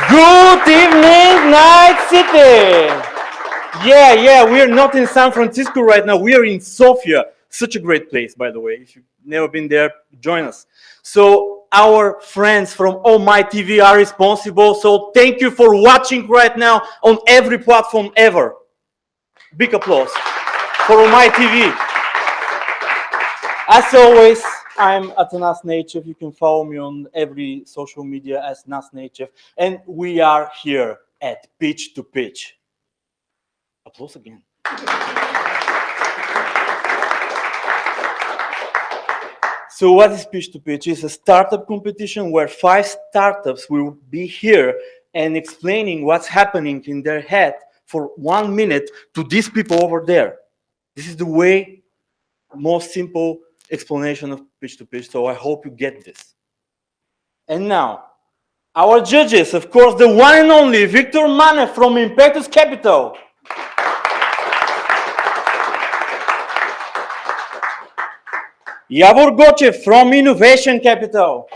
Good evening, Night City! Yeah, we are not in San Francisco right now. We are in Sofia. Such a great place, by the way. If you've never been there, join us. So our friends from Omai.TV are responsible. So thank you for watching right now on every platform ever. Big applause for Omai.TV. As always, I'm at Nas Native. You can follow me on every social media as Nas Native. And we are here at Pitch2Pitch. Applause again. So what is Pitch2Pitch? It's a startup competition where 5 startups will be here and explaining what's happening in their head for 1 minute to these people over there. This is the most simple explanation of Pitch2Pitch, so I hope you get this. And now, our judges, of course, the one and only Victor Mane from Impetus Capital. Javor Gochev from Innovation Capital.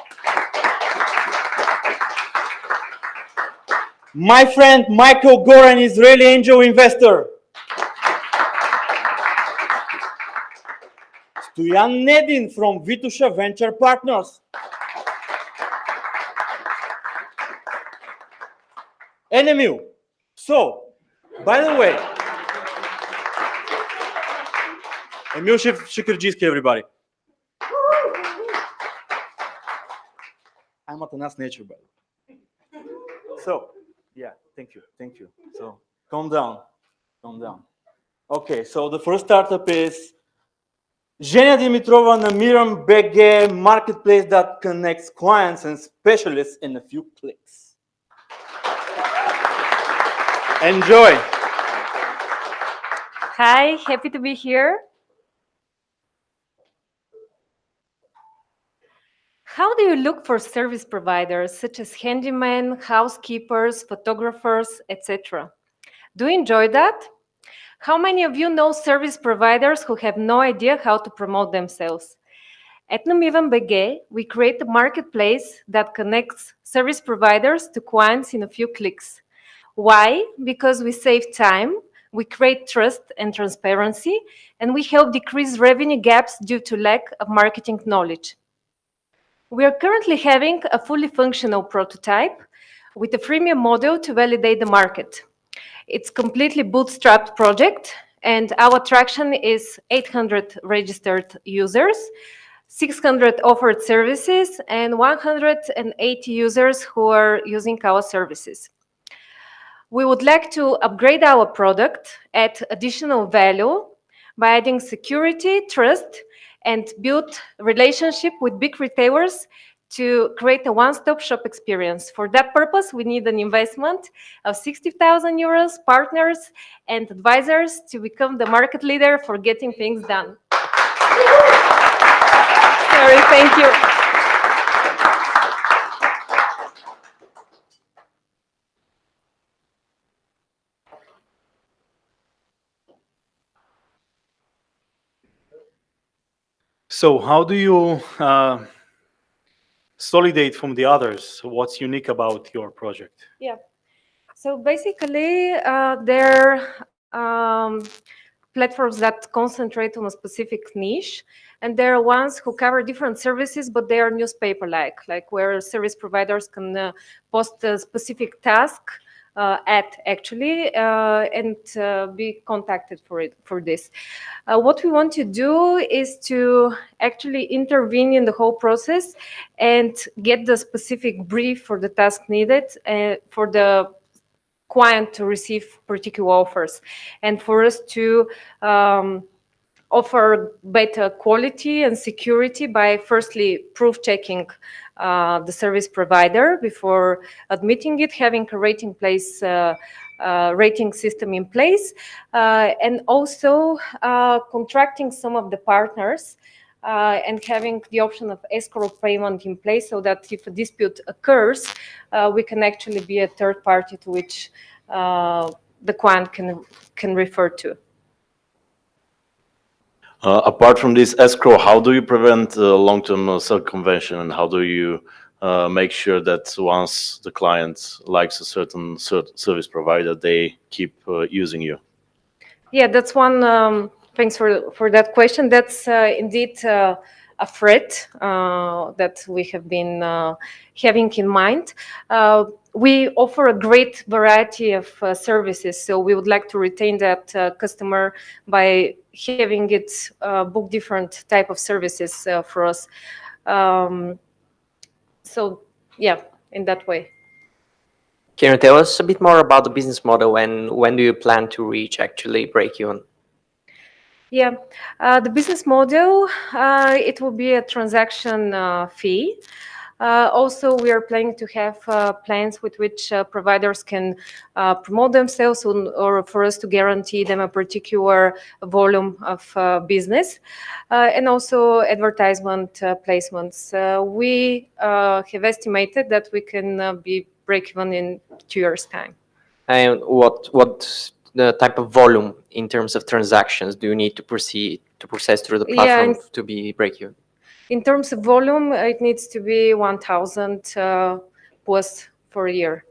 My friend Michael Goran, Israeli angel investor. Stoyan Nedin from Vitusha Venture Partners. And Emil. So, by the way, Emil Shikrjiski, everybody. I'm at Nas Nature, by the way. So, yeah, thank you. So, calm down. Okay, so the first startup is Zhenya Dimitrova Namiram BG marketplace that connects clients and specialists in a few clicks. Enjoy. Hi, happy to be here. How do you look for service providers such as handymen, housekeepers, photographers, etc.? Do you enjoy that? How many of you know service providers who have no idea how to promote themselves? At Numivan BG, we create a marketplace that connects service providers to clients in a few clicks. Why? Because we save time, we create trust and transparency, and we help decrease revenue gaps due to lack of marketing knowledge. We are currently having a fully functional prototype with a freemium model to validate the market. It's completely bootstrapped project, and our traction is 800 registered users, 600 offered services, and 180 users who are using our services. We would like to upgrade our product, add additional value by adding security, trust, and build relationship with big retailers to create a one-stop shop experience. For that purpose, we need an investment of 60,000 euros, partners, and advisors to become the market leader for getting things done. Sorry, thank you. So how do you solidate from the others? What's unique about your project? Yeah. So basically, they're platforms that concentrate on a specific niche, and there are ones who cover different services, but they are newspaper-like where service providers can post a specific task and be contacted for this. What we want to do is to actually intervene in the whole process and get the specific brief for the task needed for the client to receive particular offers, and for us to offer better quality and security by firstly proof checking the service provider before admitting it, having a rating system in place, and also contracting some of the partners and having the option of escrow payment in place, so that if a dispute occurs, we can actually be a third party to which the client can refer to. Apart from this escrow, how do you prevent long-term circumvention, and how do you make sure that once the client likes a certain service provider, they keep using you? Yeah, that's one. Thanks for that question. That's indeed a threat that we have been having in mind. We offer a great variety of services, so we would like to retain that customer by having it book different type of services for us. So yeah, in that way. Can you tell us a bit more about the business model, and when do you plan to reach actually break even? Yeah, the business model, it will be a transaction fee. Also, we are planning to have plans with which providers can promote themselves, or for us to guarantee them a particular volume of business, and also advertisement placements. We have estimated that we can be break even in 2 years' time. And what the type of volume in terms of transactions do you need to process through the platform to be break even? In terms of volume, it needs to be 1,000 plus for a year.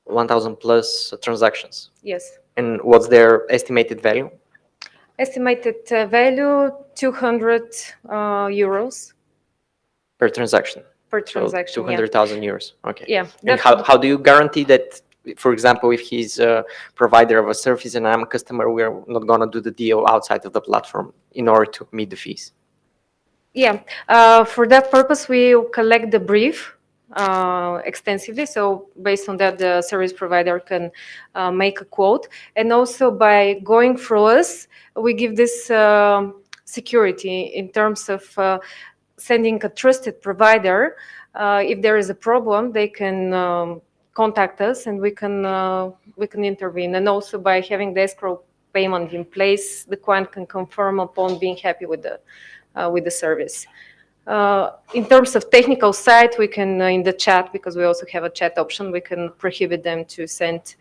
1,000 plus transactions? Yes. And what's their estimated value? Estimated value 200 euros. Per transaction? Per transaction, so 200,000 euros. Okay. Yeah. And how do you guarantee that, for example, if he's a provider of a service and I'm a customer, we're not going to do the deal outside of the platform in order to meet the fees? Yeah, for that purpose, we collect the brief extensively. So based on that, the service provider can make a quote. And also by going through us, we give this security in terms of sending a trusted provider. If there is a problem, they can contact us, and we can intervene. And also by having the escrow payment in place, the client can confirm upon being happy with the service. In terms of technical side, we can, in the chat, because we also have a chat option, we can prohibit them to send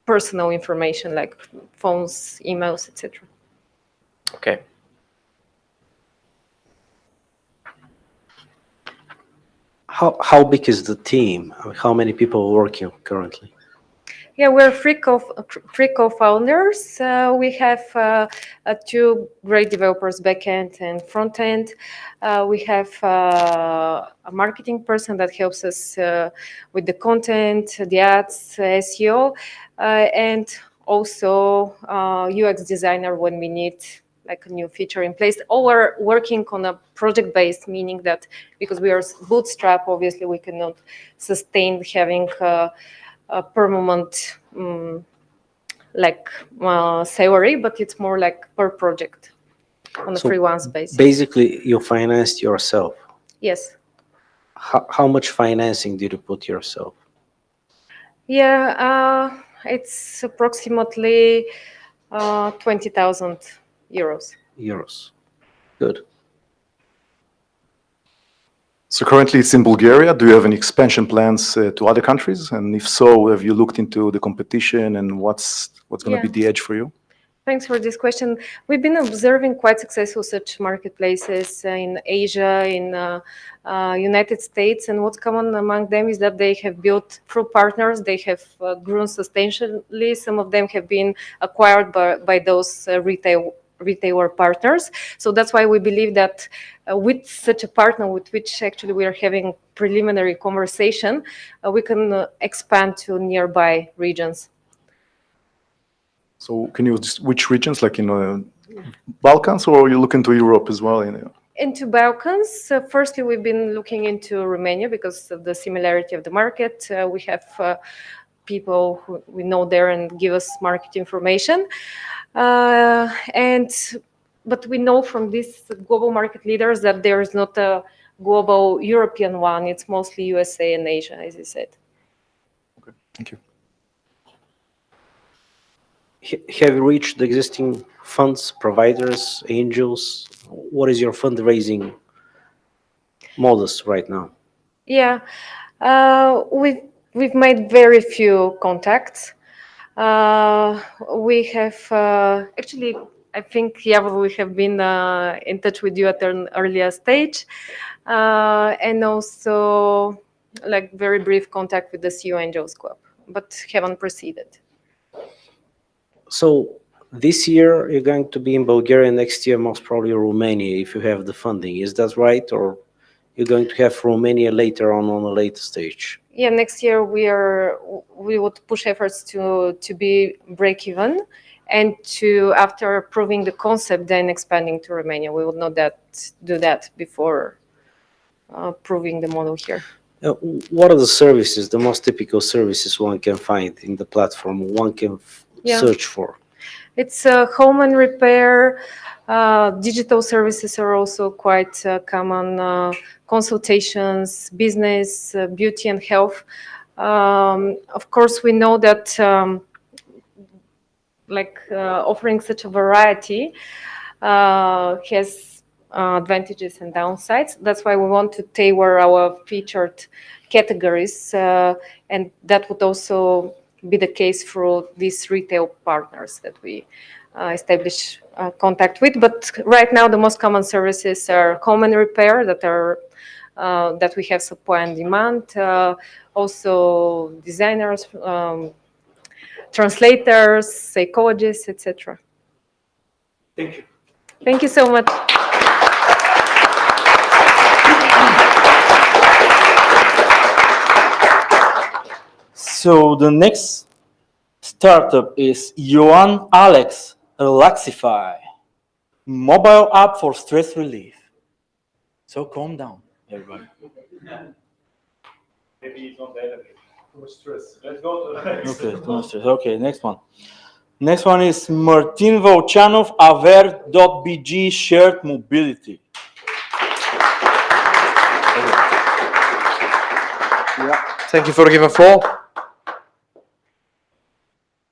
personal information like phones, emails, etc. Okay. How big is the team? How many people are working currently? Yeah, we're three co-founders. We have two great developers, backend and frontend. We have a marketing person that helps us with the content, the ads, SEO, and also UX designer when we need like a new feature in place. Or we're working on a project based, meaning that because we are bootstrap, obviously we cannot sustain having a permanent salary, but it's more like per project on a So freelance basis. basically, you financed yourself. Yes. How much financing did you put yourself? Yeah, it's approximately 20,000 euros. Euros. Good. So currently it's in Bulgaria. Do you have any expansion plans to other countries? And if so, have you looked into the competition and what's going to be the edge for you? Thanks for this question. We've been observing quite successful such marketplaces in Asia, in United States, and what's common among them is that they have built through partners. They have grown substantially. Some of them have been acquired by those retailer partners. So that's why we believe that with such a partner with which actually we are having preliminary conversation, we can expand to nearby regions. So can you just, which regions, like in Balkans, or you look into Europe as well? Into Balkans, firstly, we've been looking into Romania because of the similarity of the market. We have people who we know there and give us market information. But we know from these global market leaders that there is not a global European one. It's mostly USA and Asia, as you said. Okay, thank you. Have you reached the existing funds, providers, angels? What is your fundraising modus right now? Yeah, we've made very few contacts. We have actually, I think, we have been in touch with you at an earlier stage, and also like very brief contact with the CEO Angels Club, but haven't proceeded. So this year you're going to be in Bulgaria, next year most probably Romania if you have the funding. Is that right? Or you're going to have Romania later on a later stage? Yeah, next year we would push efforts to be break even, and to, after proving the concept, then expanding to Romania. We would not do that before proving the model here. What are the services, the most typical services one can find in the platform, one can search for? It's home and repair. Digital services are also quite common. Consultations, business, beauty and health. Of course, we know that offering such a variety has advantages and downsides. That's why we want to tailor our featured categories, and that would also be the case for these retail partners that we establish contact with. But right now, the most common services are home and repair that we have supply and demand. Also, designers, translators, psychologists, etc. Thank you. Thank you so much. So the next startup is Johan Alex Relaxify, mobile app for stress relief. So calm down, everybody. Maybe it's not the elevator. Too much stress. Let's go to the next. Okay, too much stress. Okay, next one. Next one is Martin Volchanov, Aver.bg shared mobility. Yeah, thank you for giving floor.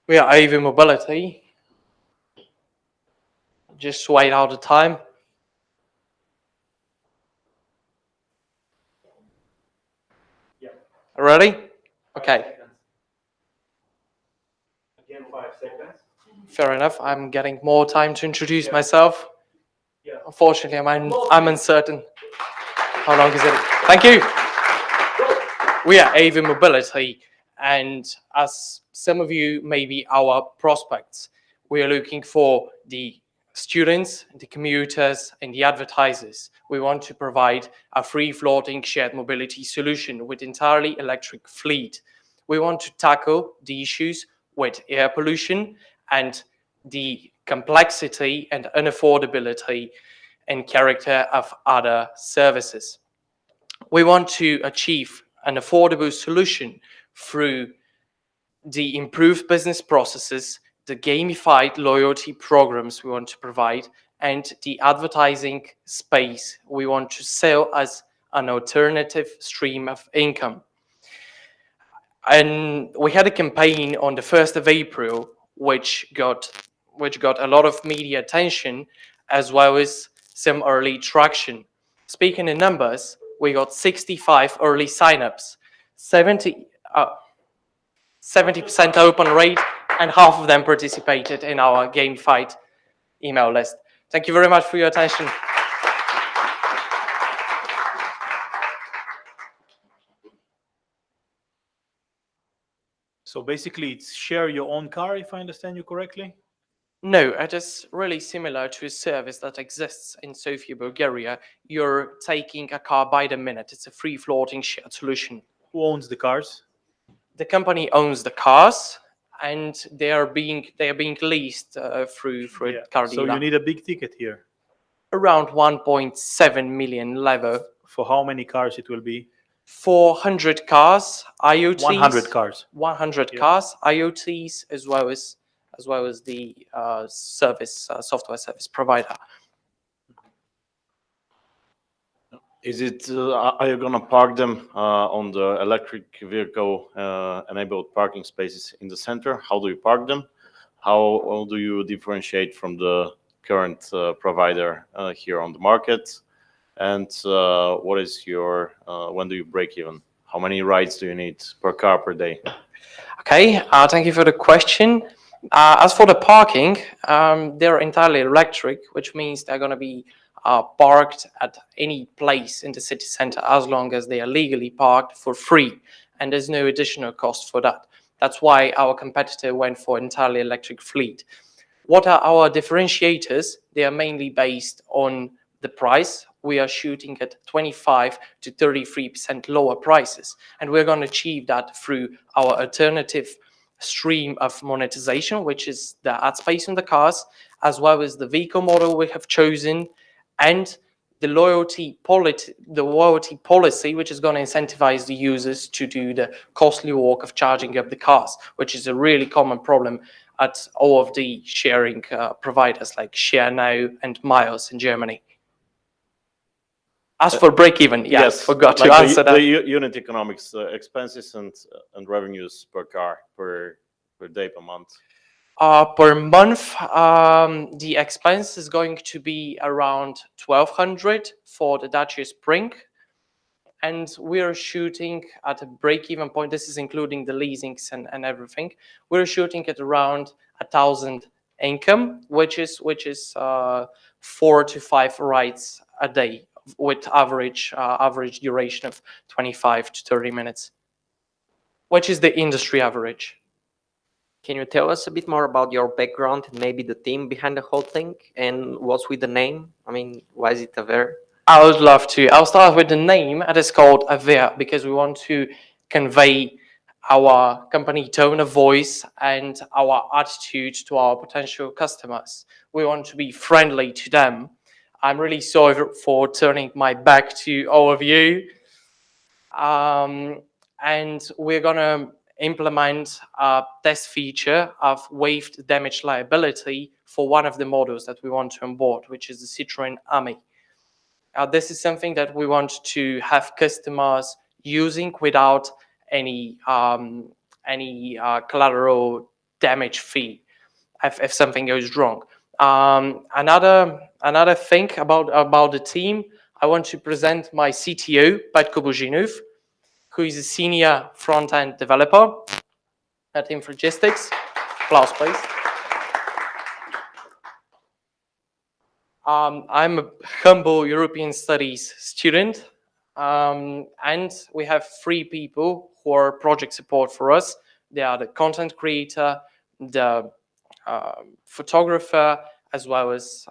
We are AV Mobility. Just wait out the time. Yeah. Ready? Okay. Again, 5 seconds. Fair enough. I'm getting more time to introduce myself. Yeah. Unfortunately, I'm uncertain. How long is it? Thank you. We are AV Mobility, and as some of you may be our prospects. We are looking for the students, the commuters, and the advertisers. We want to provide a free-floating shared mobility solution with entirely electric fleet. We want to tackle the issues with air pollution and the complexity and unaffordability and character of other services. We want to achieve an affordable solution through the improved business processes, the gamified loyalty programs we want to provide, and the advertising space we want to sell as an alternative stream of income. And we had a campaign on the 1st of April, which got a lot of media attention, as well as some early traction. Speaking in numbers, we got 65 early signups, 70% open rate, and half of them participated in our gamified email list. Thank you very much for your attention. So basically, it's share your own car, if I understand you correctly? No, it is really similar to a service that exists in Sofia, Bulgaria. You're taking a car by the minute. It's a free-floating shared solution. Who owns the cars? The company owns the cars, and they are being leased through a car So dealer. you need a big ticket here. Around 1.7 million level. For how many cars it will be? 400 cars, IoTs. 100 cars. 100 Yeah. cars, IoTs, as well as the software service provider. Is it, are you gonna park them on the electric vehicle enabled parking spaces in the center? How do you park them? How do you differentiate from the current provider here on the market? And what is your, when do you break even? How many rides do you need per car per day? Okay, thank you for the question. As for the parking, they're entirely electric, which means they're going to be parked at any place in the city center as long as they are legally parked for free, and there's no additional cost for that. That's why our competitor went for entirely electric fleet. What are our differentiators? They are mainly based on the price. We are shooting at 25 to 33% lower prices, and we're going to achieve that through our alternative stream of monetization, which is the ad space in the cars, as well as the vehicle model we have chosen, and the loyalty policy, which is going to incentivize the users to do the costly work of charging up the cars, which is a really common problem at all of the sharing providers like Share Now and Miles in Germany. As for break-even, yes, forgot to answer that. The unit economics, expenses and revenues per car, per day, per month. Per month, the expense is going to be around 1,200 for the Dacia Spring, and we are shooting at a break-even point. This is including the leasings and everything. We're shooting at around 1,000 income, which is 4 to 5 rides a day, with average duration of 25 to 30 minutes, which is the industry average. Can you tell us a bit more about your background and maybe the team behind the whole thing? And what's with the name? I mean, why is it Aver? I would love to. I'll start with the name. It is called Aver because we want to convey our company tone of voice and our attitude to our potential customers. We want to be friendly to them. I'm really sorry for turning my back to all of you. And we're going to implement a test feature of waived damage liability for one of the models that we want to onboard, which is the Citroën Ami. This is something that we want to have customers using without any collateral damage fee if something goes wrong. Another thing about the team, I want to present my CTO, Petko Božinov, who is a senior front-end developer at Infragistics. Applause, please. I'm a humble European studies student, and we have 3 people who are project support for us. They are the content creator, the photographer, as well as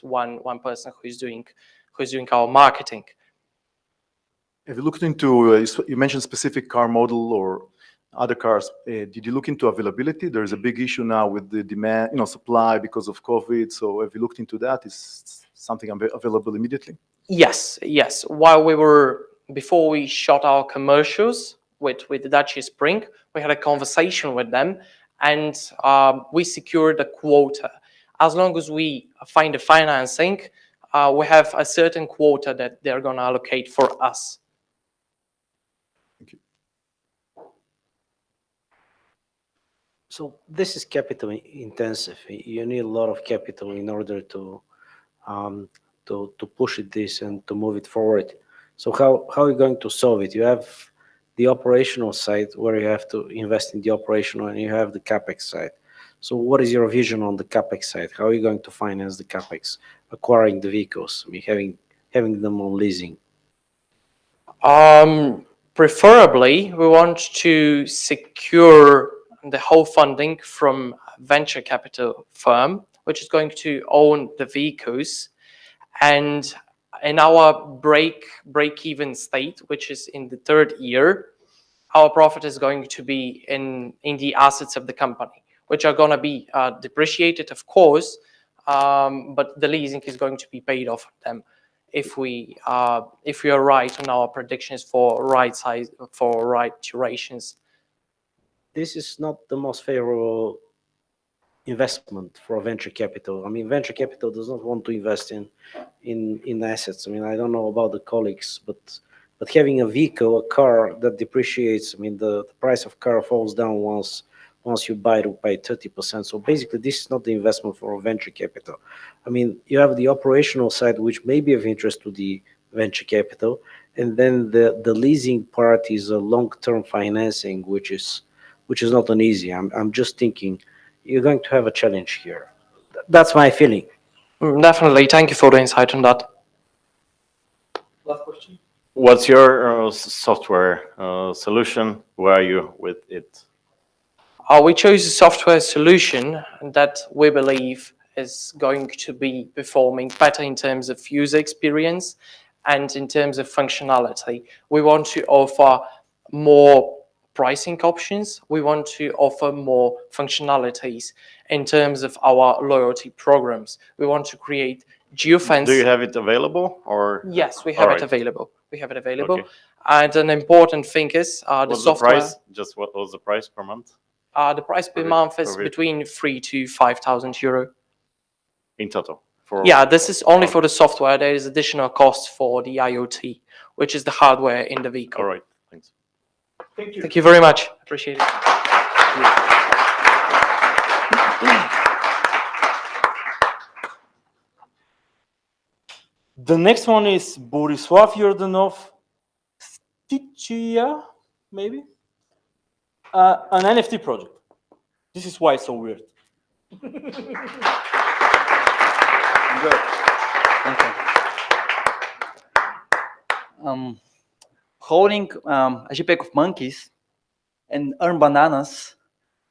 one person who's doing our marketing. Have you looked into, you mentioned specific car model or other cars. Did you look into availability? There's a big issue now with the demand, supply because of COVID. So have you looked into that? Is something available immediately? Yes. Before we shot our commercials with the Dacia Spring, we had a conversation with them, and we secured a quota. As long as we find the financing, we have a certain quota that they're going to allocate for us. Thank you. So this is capital intensive. You need a lot of capital in order to push this and to move it forward. So how are you going to solve it? You have the operational side where you have to invest in the operational, and you have the capex side. So what is your vision on the capex side? How are you going to finance the capex, acquiring the vehicles, I mean, having them on leasing? Preferably, we want to secure the whole funding from a venture capital firm, which is going to own the vehicles. And in our break-even state, which is in the third year, our profit is going to be in the assets of the company, which are going to be depreciated, of course, but the leasing is going to be paid off of them if we are right on our predictions for right size, for right durations. This is not the most favorable investment for venture capital. I mean, venture capital does not want to invest in assets. I mean, I don't know about the colleagues, but having a vehicle, a car that depreciates, I mean, the price of car falls down once you buy it by 30%. So basically, this is not the investment for venture capital. I mean, you have the operational side, which may be of interest to the venture capital, and then the leasing part is a long-term financing, which is not an easy. I'm just thinking you're going to have a challenge here. That's my feeling. Definitely. Thank you for the insight on that. Last question. What's your software solution? Where are you with it? We chose a software solution that we believe is going to be performing better in terms of user experience and in terms of functionality. We want to offer more pricing options. We want to offer more functionalities in terms of our loyalty programs. We want to create geofence. Do you have it available, or? Yes, we have All it right. available. We have it available. Okay. And an important thing is the What's software. the price? Just what was the price per month? The price per month is between 3,000 to 5,000 euro. In total? Yeah, this is only for the software. There is additional cost for the IoT, which is the hardware in the vehicle. All right, thanks. Thank you. Thank you very much. Appreciate it. The next one is Borislav Yordanov, Stichia, maybe? An NFT project. This is why it's so weird. Good. Thank you. Holding a JPEG of monkeys and earn bananas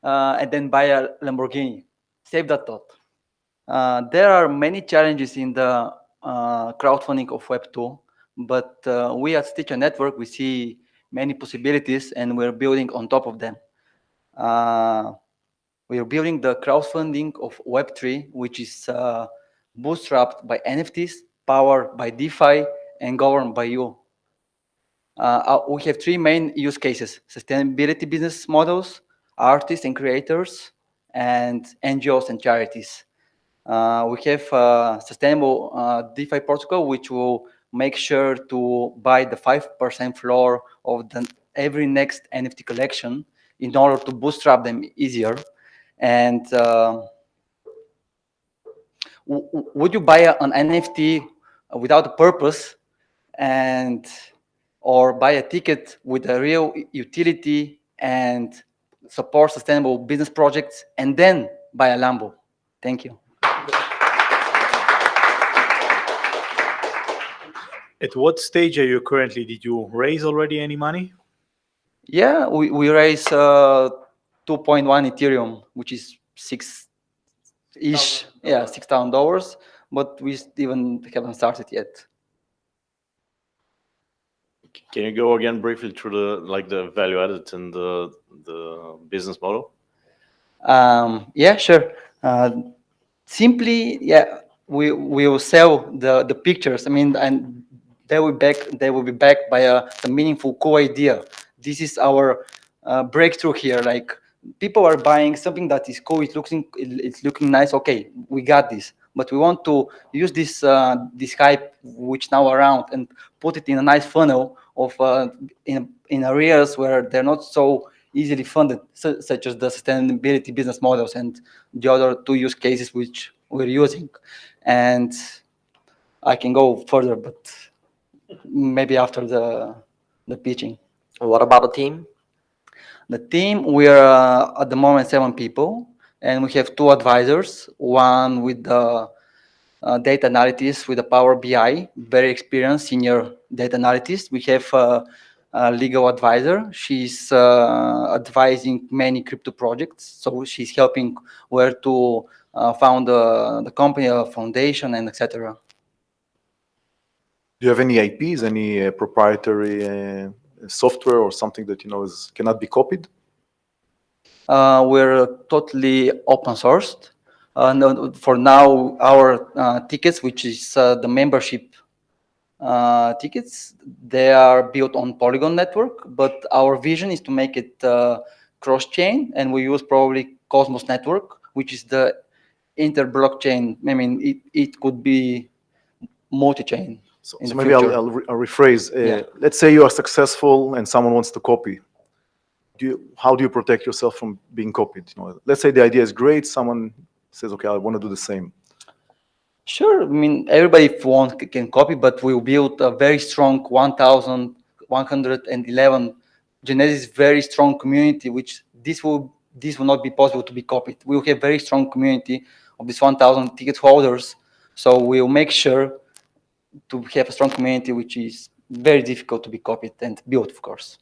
and then buy a Lamborghini. Save that thought. There are many challenges in the crowdfunding of Web2, but we at Stitcher Network, we see many possibilities and we're building on top of them. We are building the crowdfunding of Web3, which is bootstrapped by NFTs, powered by DeFi, and governed by you. We have three main use cases: sustainability business models, artists and creators, and NGOs and charities. We have a sustainable DeFi protocol, which will make sure to buy the 5% floor of every next NFT collection in order to bootstrap them easier. And would you buy an NFT without a purpose, or buy a ticket with a real utility and support sustainable business projects, and then buy a Lambo? Thank you. At what stage are you currently? Did you raise already any money? Yeah, we raise 2.1 Ethereum, which is six-ish, yeah, $6,000, but we even haven't started yet. Can you go again briefly through the value added and the business model? Yeah, sure. Simply, yeah, we will sell the pictures. I mean, and they will be backed by a meaningful core idea. This is our breakthrough here. Like, people are buying something that is cool. It's looking nice. Okay, we got this. But we want to use this hype which now around and put it in a nice funnel of in areas where they're not so easily funded, such as the sustainability business models and the other two use cases which we're using. And I can go further, but maybe after the pitching. What about the team? The team, we are at the moment 7 people, and we have 2 advisors, one with the data analytics with the Power BI, very experienced senior data analyst. We have a legal advisor. She's advising many crypto projects, so she's helping where to found the company, a foundation, and etc. Do you have any IPs, any proprietary software or something that cannot be copied? We're totally open sourced. No, for now, our tickets, which is the membership tickets, they are built on Polygon network, but our vision is to make it cross-chain, and we use probably Cosmos network, which is the inter-blockchain. I mean, it could be multi-chain. So maybe I'll rephrase. Yeah. Let's say you are successful and someone wants to copy. How do you protect yourself from being copied? Let's say the idea is great. Someone says, "Okay, I want to do the same." Sure. I mean, everybody if wants can copy, but we built a very strong 1,111 Genesis very strong community, which this will not be possible to be copied. We will have very strong community of these 1,000 ticket holders. So we'll make sure to have a strong community, which is very difficult to be copied and built, of course.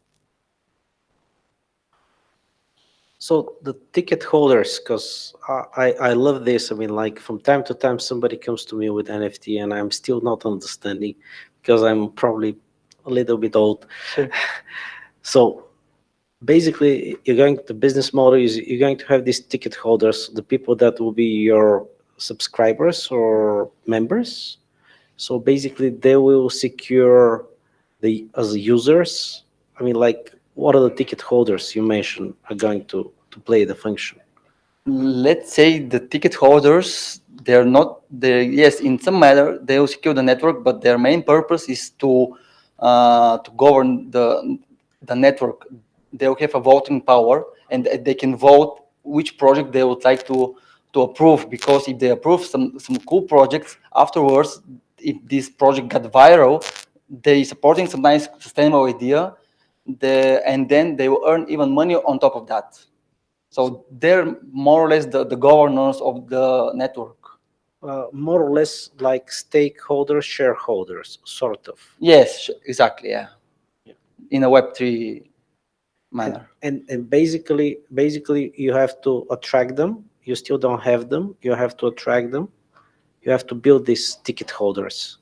So the ticket holders, because I love this. I mean, like from time to time, somebody comes to me with NFT, and I'm still not understanding because I'm probably a little bit old. Sure. So basically, the business model is you're going to have these ticket holders, the people that will be your subscribers or members. So basically, they will secure as users. I mean, like, what are the ticket holders you mentioned are going to play the function? Let's say the ticket holders, yes, in some manner they will secure the network, but their main purpose is to govern the network. They will have a voting power, and they can vote which project they would like to approve, because if they approve some cool projects afterwards, if this project got viral, they supporting some nice sustainable idea, and then they will earn even money on top of that. So they're more or less the governors of the network. More or less like stakeholders, shareholders, sort of. Yes, exactly. Yeah. In a Web3 manner. And basically you have to attract them. You still don't have them. You have to attract them. You have to build these ticket holders.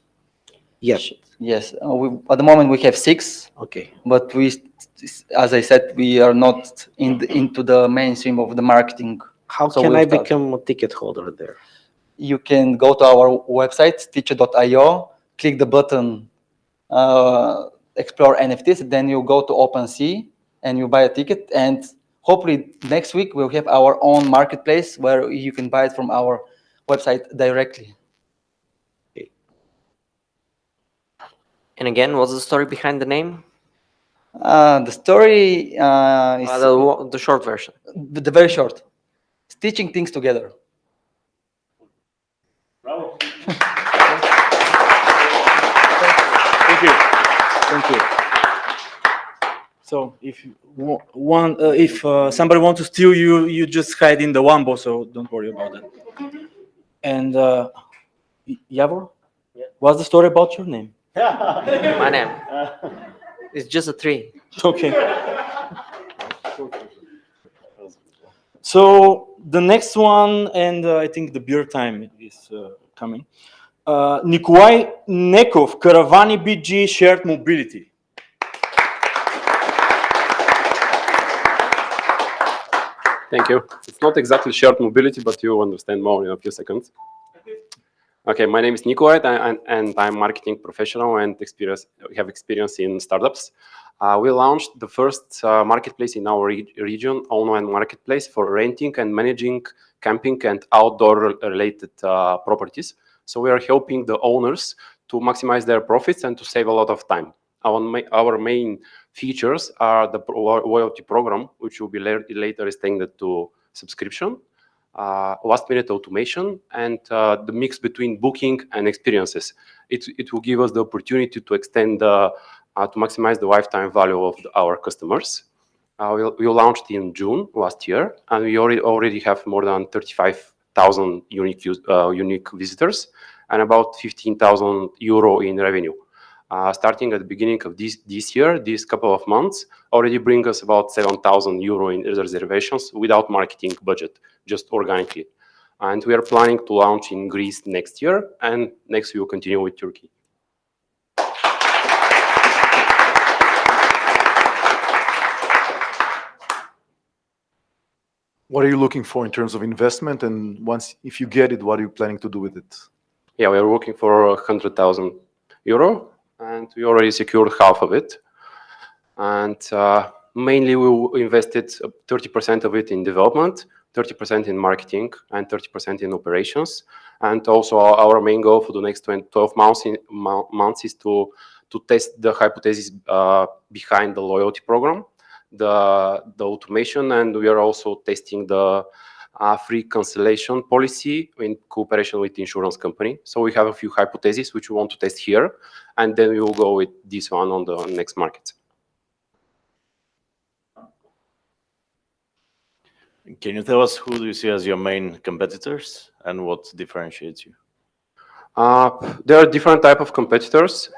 Yes. Yes. At the moment we have 6. Okay. But as I said, we are not into the mainstream of the marketing. How can I become a ticket holder there? You can go to our website, teacher.io, click the button, explore NFTs, then you go to OpenSea and you buy a ticket. And hopefully next week we'll have our own marketplace where you can buy it from our website directly. Okay. And again, what's the story behind the name? The story is The short version. the very short. Stitching things together. Bravo. Thank you. Thank you. So if somebody wants to steal you, you just hide in the Wambo, so don't worry about that. And Yavor, what's the story about your name? My name. It's just a tree. Okay. So the next one, and I think the beer time is coming. Nikolai Nekov, Karavani BG Shared Mobility. Thank you. It's not exactly shared mobility, but you understand more in a few seconds. Okay, my name is Nikolai, and I'm marketing professional and have experience in startups. We launched the first marketplace in our region, online marketplace for renting and managing camping and outdoor-related properties. So we are helping the owners to maximize their profits and to save a lot of time. Our main features are the loyalty program, which will be later extended to subscription, last-minute automation, and the mix between booking and experiences. It will give us the opportunity to extend to maximize the lifetime value of our customers. We launched in June last year, and we already have more than 35,000 unique visitors and about 15,000 euro in revenue. Starting at the beginning of this year, these couple of months already bring us about 7,000 euro in reservations without marketing budget, just organically. And we are planning to launch in Greece next year, and next we will continue with Turkey. What are you looking for in terms of investment? And if you get it, what are you planning to do with it? Yeah, we are looking for 100,000 euro, and we already secured half of it. And mainly we will invest 30% of it in development, 30% in marketing, and 30% in operations. And also our main goal for the next 12 months is to test the hypothesis behind the loyalty program, the automation, and we are also testing the free cancellation policy in cooperation with the insurance company. So we have a few hypotheses which we want to test here, and then we will go with this one on the next market. Can you tell us who do you see as your main competitors and what differentiates you? There are different types of competitors.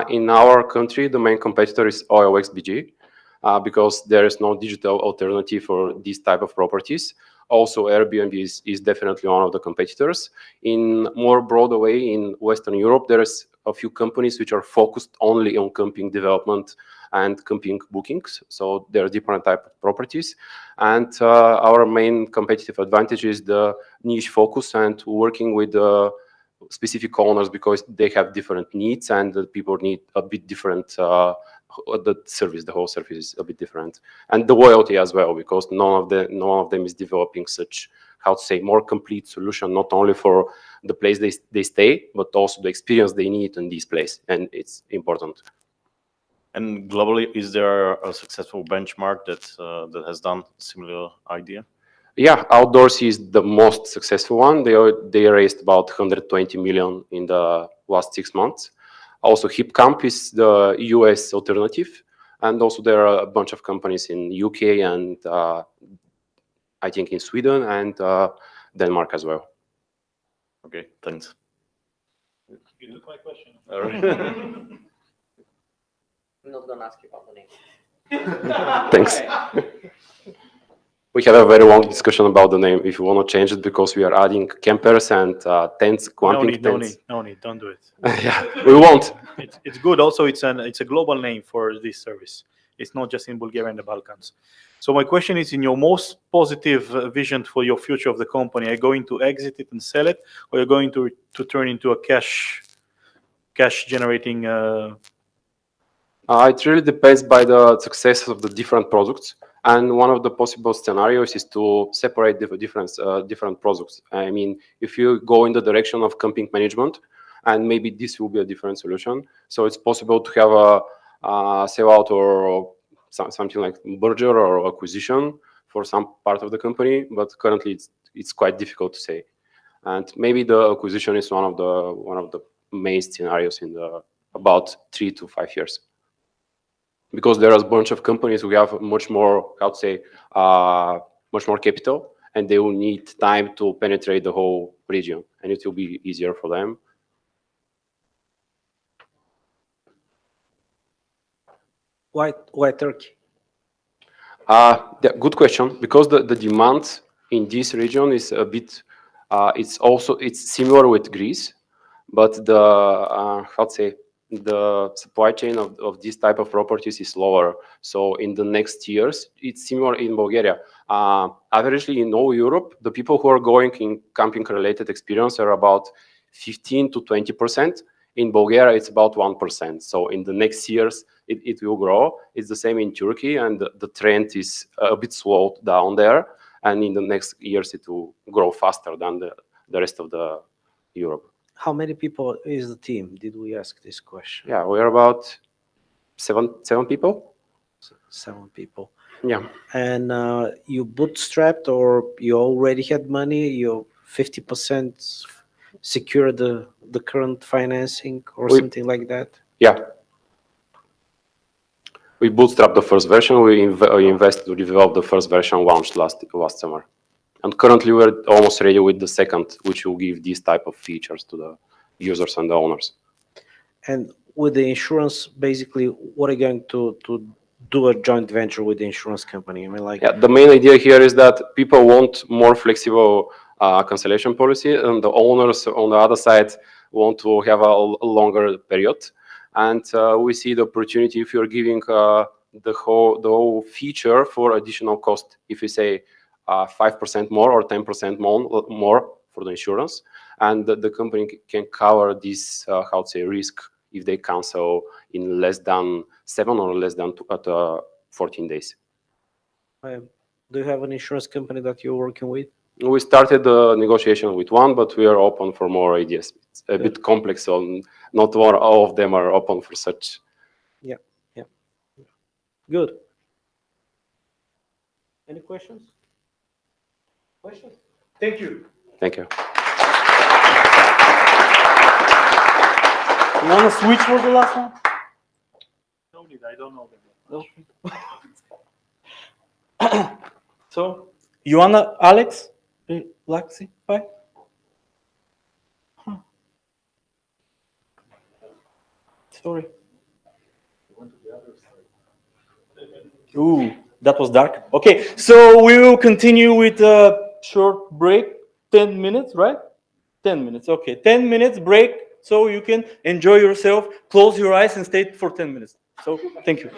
In our country, the main competitor is OLX BG because there is no digital alternative for these type of properties. Also, Airbnb is definitely one of the competitors. In more broader way, in Western Europe, there's a few companies which are focused only on camping development and camping bookings. So there are different types of properties. And our main competitive advantage is the niche focus and working with specific owners because they have different needs and the people need a bit different the whole service is a bit different, and the loyalty as well, because none of them is developing such, how to say, more complete solution, not only for the place they stay, but also the experience they need in this place, and it's important. And globally, is there a successful benchmark that has done a similar idea? Yeah, Outdoors is the most successful one. They raised about 120 million in the last 6 months. Also, HipCamp is the US alternative. And also there are a bunch of companies in UK and I think in Sweden and Denmark as well. Okay, thanks. You took my question. All right. I'm not gonna ask you about the name. Thanks. We have a very long discussion about the name if you want to change it, because we are adding campers and tents, glamping tents. No need, don't do it. Yeah, we won't. It's good. Also, it's a global name for this service. It's not just in Bulgaria and the Balkans. So my question is, in your most positive vision for your future of the company, are you going to exit it and sell it, or are you going to turn into a cash generating? It really depends by the success of the different products. And one of the possible scenarios is to separate the different products. I mean, if you go in the direction of camping management, and maybe this will be a different solution. So it's possible to have a sellout or something like merger or acquisition for some part of the company, but currently it's quite difficult to say. And maybe the acquisition is one of the main scenarios in about 3 to 5 years. Because there are a bunch of companies who have much more, how to say, much more capital, and they will need time to penetrate the whole region, and it will be easier for them. Why Turkey? Good question. Because the demand in this region is a bit, it's similar with Greece, but the supply chain of this type of properties is lower. So in the next years, it's similar in Bulgaria. Averagely in all Europe, the people who are going in camping-related experience are about 15 to 20%. In Bulgaria, it's about 1%. So in the next years, it will grow. It's the same in Turkey, and the trend is a bit slowed down there. And in the next years, it will grow faster than the rest of the Europe. How many people is the team? Did we ask this question? Yeah, we're about seven people. 7 people. Yeah. And you bootstrapped, or you already had money? You 50% secure the current financing, or something like that? Yeah. We bootstrapped the first version. We invested to develop the first version launched last summer. And currently we're almost ready with the second, which will give these type of features to the users and the owners. And with the insurance, basically, what are you going to do a joint venture with the insurance company? I mean, like, yeah, the main idea here is that people want more flexible cancellation policy, and the owners on the other side want to have a longer period. And we see the opportunity if you're giving the whole feature for additional cost. If you say 5% more or 10% more for the insurance, and the company can cover this risk if they cancel in less than 7 or less than 14 days. do you have an insurance company that you're working with? We started the negotiation with one, but we are open for more ideas. It's a bit complex, so not all of them are open for such. Yeah. Good. Any questions? Thank you. Thank you. You want to switch for the last one? No need, I don't know them. So, you wanna, Alex? Lexi, bye. Sorry. Ooh, that was dark. Okay, so we will continue with a short break. 10 minutes, right? 10 minutes, okay. 10 minutes break, so you can enjoy yourself, close your eyes and stay for 10 minutes. So, thank you.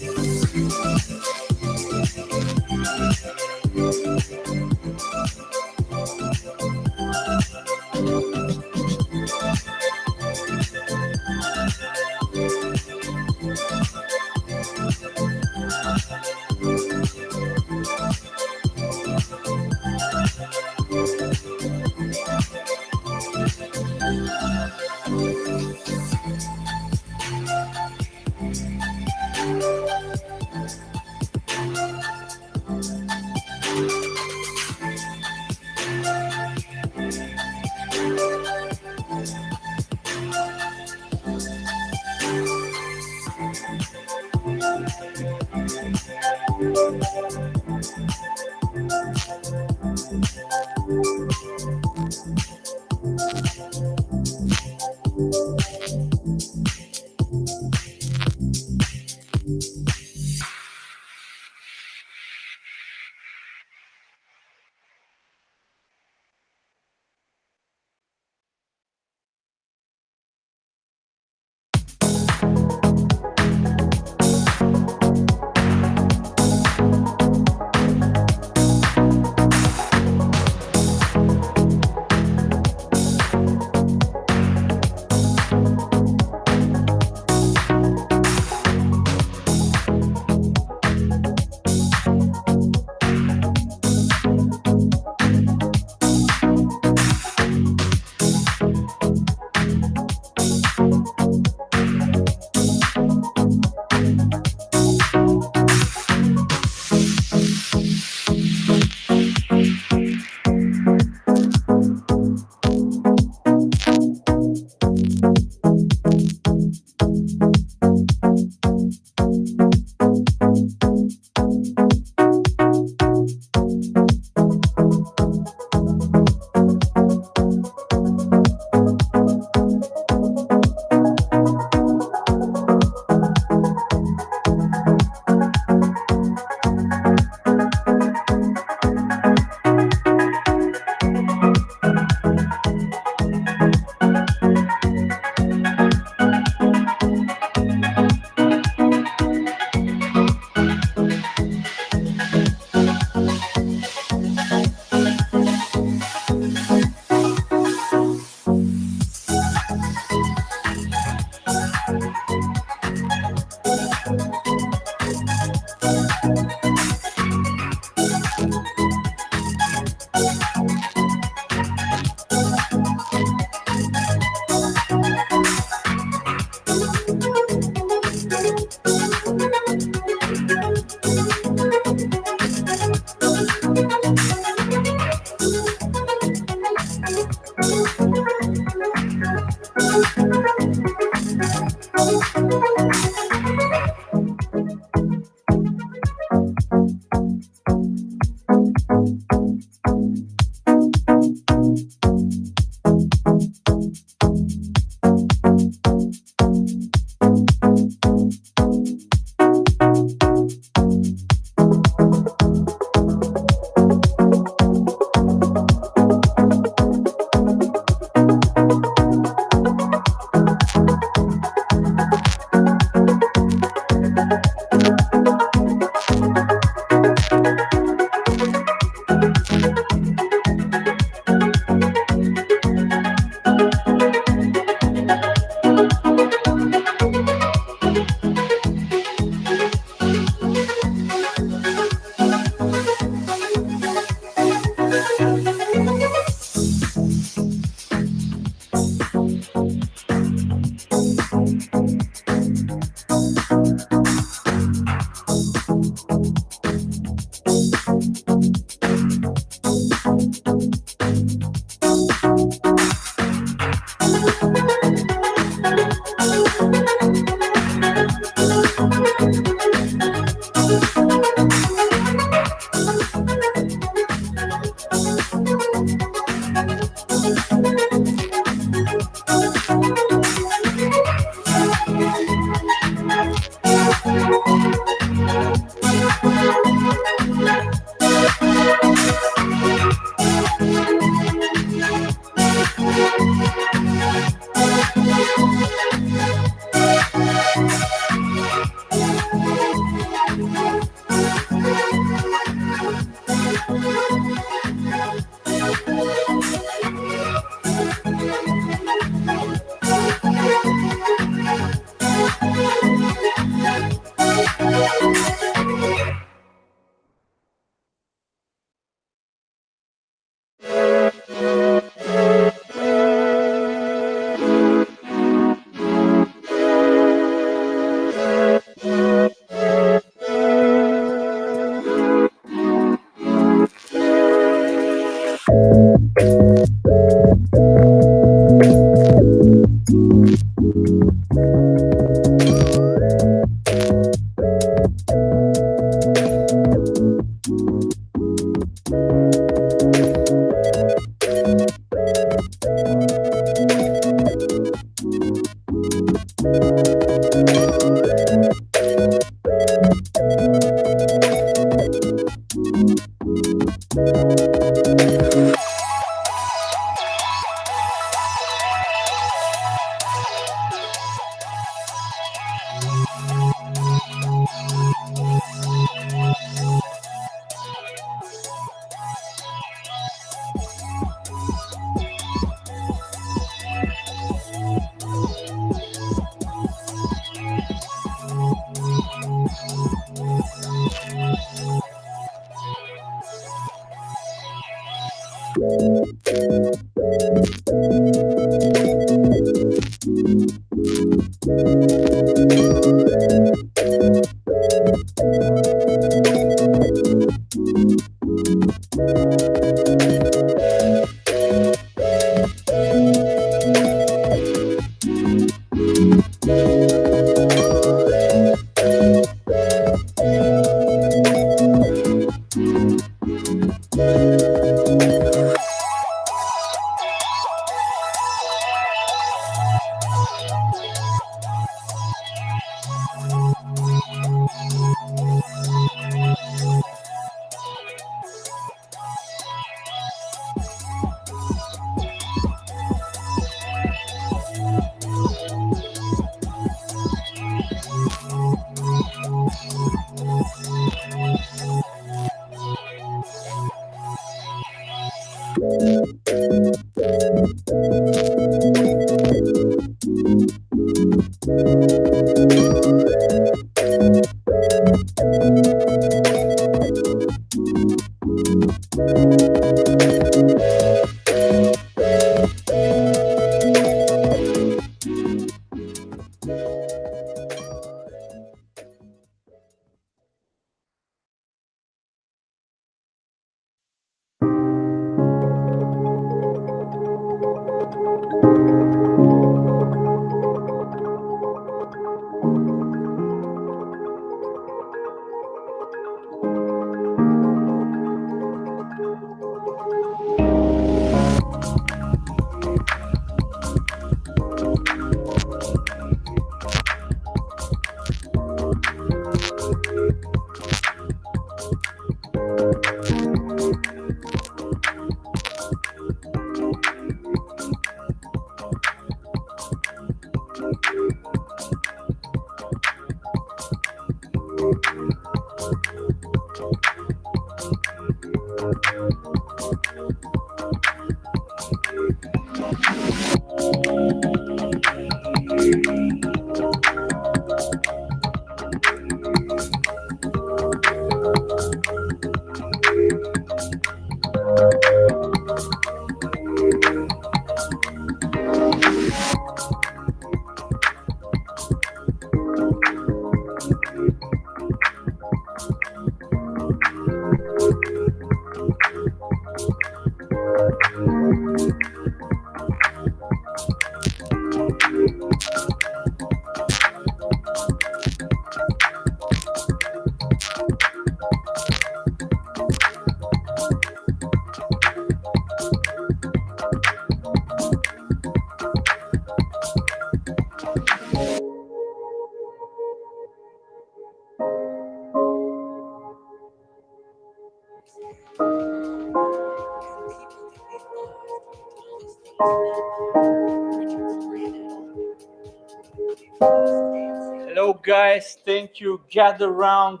Hello, guys. Thank you. Gather around,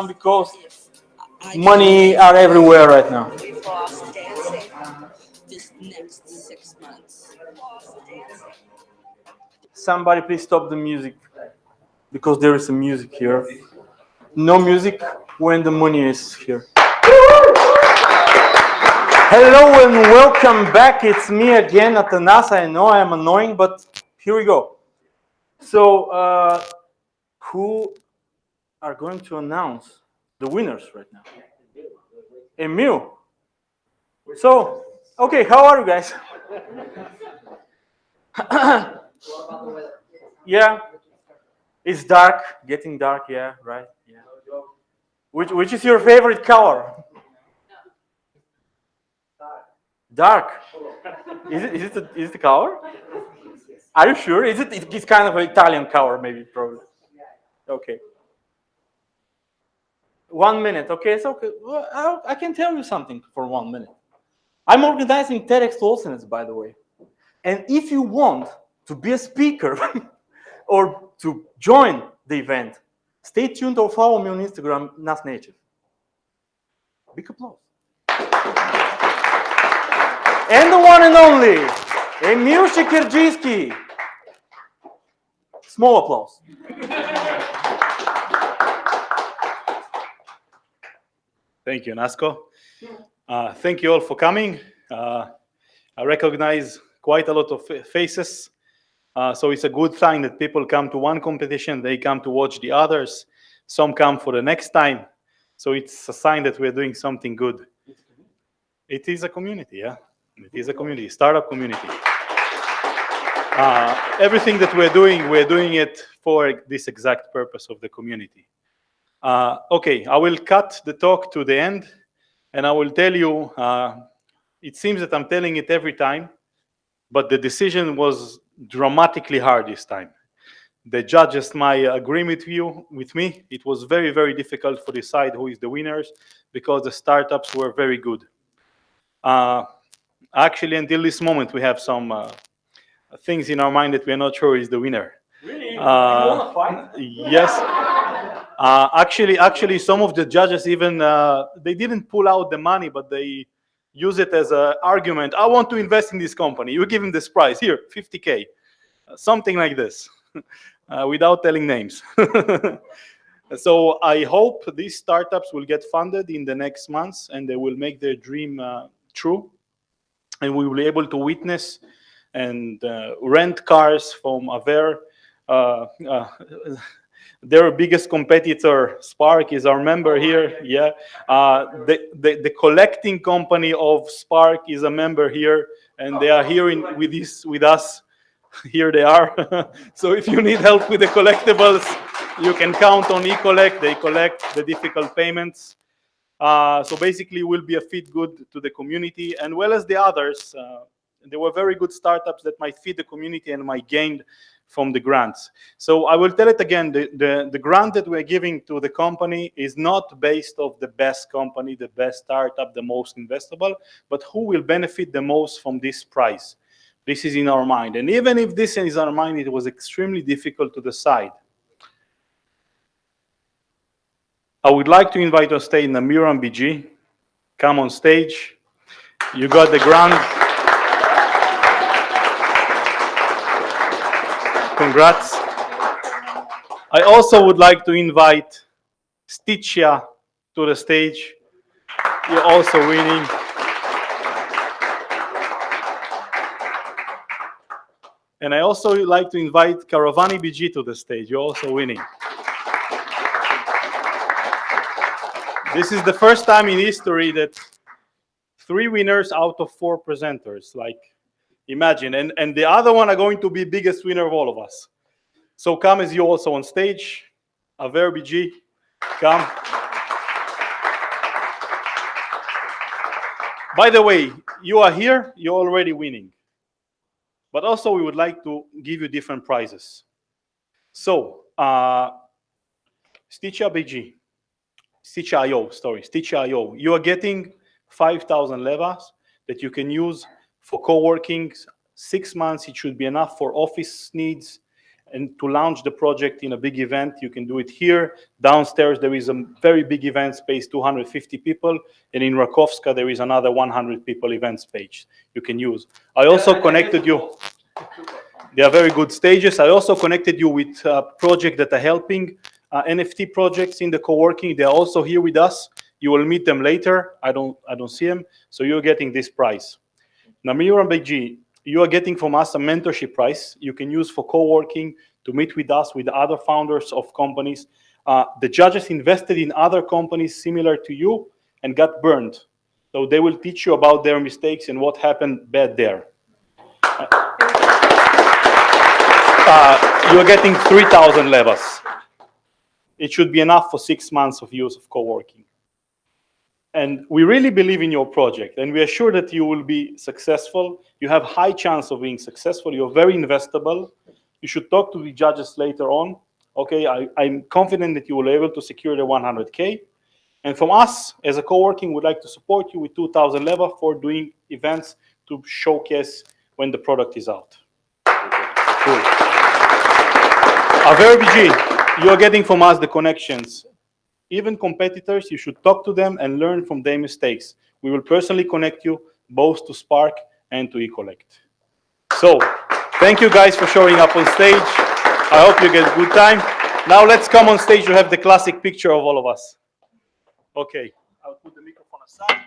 because money are everywhere right now. We've lost dancing this next 6 months. Somebody please stop the music, because there is some music here. No music when the money is here. Hello and welcome back. It's me again, Atanas. I know I am annoying, but here we go. So, who are going to announce the winners right now? Emil. So, okay, how are you guys? Yeah, it's dark, getting dark. Yeah, right. Yeah. Which is your favorite color? Dark. Is it the color? Are you sure? It's kind of an Italian color, maybe, probably. Okay. 1 minute, okay, it's okay. Well, I can tell you something for 1 minute. I'm organizing TEDx Tolsonets, by the way. And if you want to be a speaker or to join the event, stay tuned or follow me on Instagram, Nas Native. Big applause. And the one and only, Emil Shikirjski. Small applause. Thank you, Nasco. Thank you all for coming. I recognize quite a lot of faces. So it's a good sign that people come to one competition, they come to watch the others. Some come for the next time. So it's a sign that we're doing something good. It is a community, yeah. It is a community, startup community. Everything that we're doing it for this exact purpose of the community. Okay, I will cut the talk to the end, and I will tell you, it seems that I'm telling it every time, but the decision was dramatically hard this time. The judges might agree with me. It was very, very difficult to decide who is the winners because the startups were very good. Actually, until this moment, we have some things in our mind that we're not sure is the winner. Really? You want to fight? Yes. Actually, some of the judges even they didn't pull out the money, but they use it as an argument. I want to invest in this company. You give him this price here, 50K, something like this, without telling names. So I hope these startups will get funded in the next months, and they will make their dream true, and we will be able to witness and rent cars from Aver. Their biggest competitor, Spark, is our member here. Yeah, the collecting company of Spark is a member here, and they are here with us. Here they are. So if you need help with the collectibles, you can count on eCollect. They collect the difficult payments. So basically, will be a fit good to the community, and well as the others. There were very good startups that might feed the community and might gain from the grants. So I will tell it again, the grant that we're giving to the company is not based on the best company, the best startup, the most investable, but who will benefit the most from this prize. This is in our mind. And even if this is in our mind, it was extremely difficult to decide. I would like to invite on stage Namir and BG. Come on stage. You got the grant. Congrats. I also would like to invite Sticia to the stage. You're also winning. And I also would like to invite Caravani BG to the stage. You're also winning. This is the first time in history that 3 winners out of 4 presenters, like imagine, and the other one are going to be biggest winner of all of us. So come as you also on stage. Aver BG, come. By the way, you are here, you're already winning. But also we would like to give you different prizes. So, Sticia BG, Sticia.io, you are getting 5,000 levas that you can use for co-working. 6 months, it should be enough for office needs. And to launch the project in a big event, you can do it here. Downstairs, there is a very big event space, 250 people. And in Rakowska, there is another 100 people event space you can use. I also connected you. They are very good stages. I also connected you with projects that are helping NFT projects in the co-working. They are also here with us. You will meet them later. I don't see them. So you're getting this prize. Namir and BG, you are getting from us a mentorship prize you can use for co-working, to meet with us, with other founders of companies. The judges invested in other companies similar to you and got burned. So they will teach you about their mistakes and what happened bad there. You're getting 3,000 levels. It should be enough for 6 months of use of co-working. And we really believe in your project, and we are sure that you will be successful. You have high chance of being successful. You're very investable. You should talk to the judges later on. Okay, I'm confident that you will be able to secure the 100K. And from us, as a co-working, we'd like to support you with 2,000 leva for doing events to showcase when the product is out. Cool. AverBG, you're getting from us the connections. Even competitors, you should talk to them and learn from their mistakes. We will personally connect you both to Spark and to eCollect. So, thank you guys for showing up on stage. I hope you get a good time. Now let's come on stage to have the classic picture of all of us. Okay, I'll put the microphone aside.